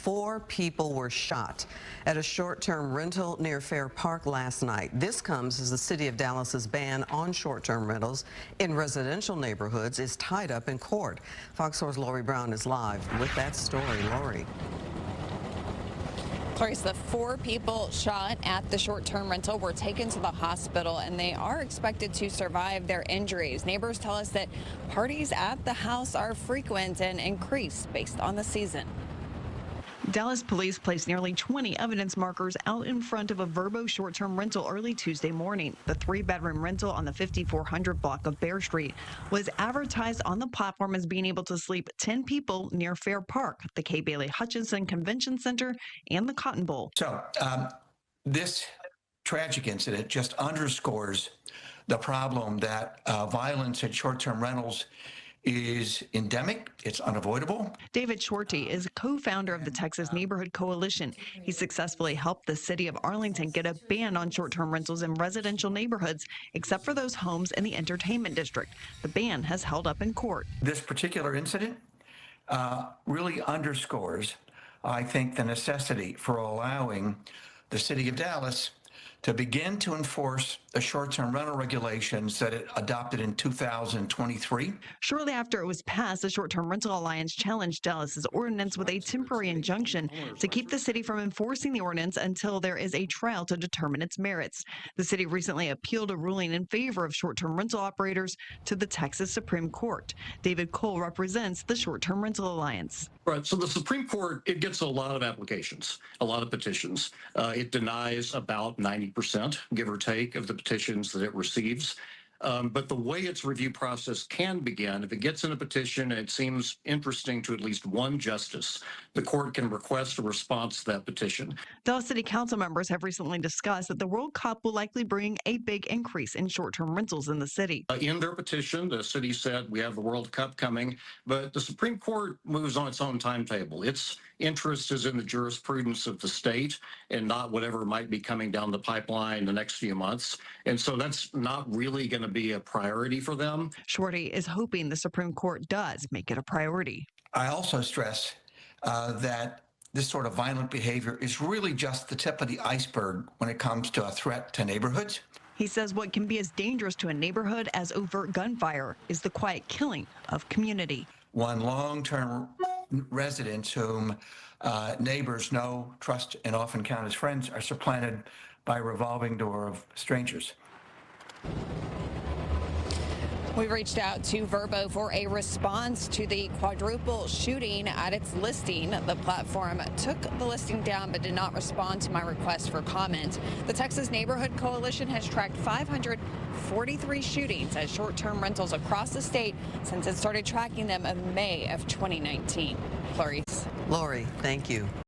4 people were shot at a short-term rental near Fair Park last night. This comes as the city of Dallas's ban on short-term rentals in residential neighborhoods is tied up in court. Fox 4's Lori Brown is live with that story. Lori. Clarice, the 4 people shot at the short-term rental were taken to the hospital, and they are expected to survive their injuries. Neighbors tell us that parties at the house are frequent and increase based on the season. Dallas police placed nearly 20 evidence markers out in front of a VRBO short-term rental early Tuesday morning. The 3-bedroom rental on the 5400 block of Bear Street was advertised on the platform as being able to sleep 10 people near Fair Park, the K. Bailey Hutchinson Convention Center, and the Cotton Bowl. So this tragic incident just underscores the problem that violence at short-term rentals is endemic. It's unavoidable. David Shorty is co-founder of the Texas Neighborhood Coalition. He successfully helped the city of Arlington get a ban on short-term rentals in residential neighborhoods, except for those homes in the entertainment district. The ban has held up in court. This particular incident really underscores, I think, the necessity for allowing the city of Dallas to begin to enforce the short-term rental regulations that it adopted in 2023. Shortly after it was passed, the Short-Term Rental Alliance challenged Dallas's ordinance with a temporary injunction to keep the city from enforcing the ordinance until there is a trial to determine its merits. The city recently appealed a ruling in favor of short-term rental operators to the Texas Supreme Court. David Cole represents the Short-Term Rental Alliance. Right. So the Supreme Court, it gets a lot of applications, a lot of petitions. It denies about 90%, give or take, of the petitions that it receives. But the way its review process can begin, if it gets in a petition and it seems interesting to at least one justice, the court can request a response to that petition. Dallas City Council members have recently discussed that the World Cup will likely bring a big increase in short-term rentals in the city. In their petition, the city said we have the World Cup coming, but the Supreme Court moves on its own timetable. Its interest is in the jurisprudence of the state and not whatever might be coming down the pipeline the next few months. And so that's not really going to be a priority for them. Shorty is hoping the Supreme Court does make it a priority. I also stress that this sort of violent behavior is really just the tip of the iceberg when it comes to a threat to neighborhoods. He says what can be as dangerous to a neighborhood as overt gunfire is the quiet killing of community. One long-term residents whom neighbors know, trust, and often count as friends are supplanted by a revolving door of strangers. We reached out to VRBO for a response to the quadruple shooting at its listing. The platform took the listing down but did not respond to my request for comment. The Texas Neighborhood Coalition has tracked 543 shootings at short-term rentals across the state since it started tracking them in May of 2019. Clarice. Lori, thank you.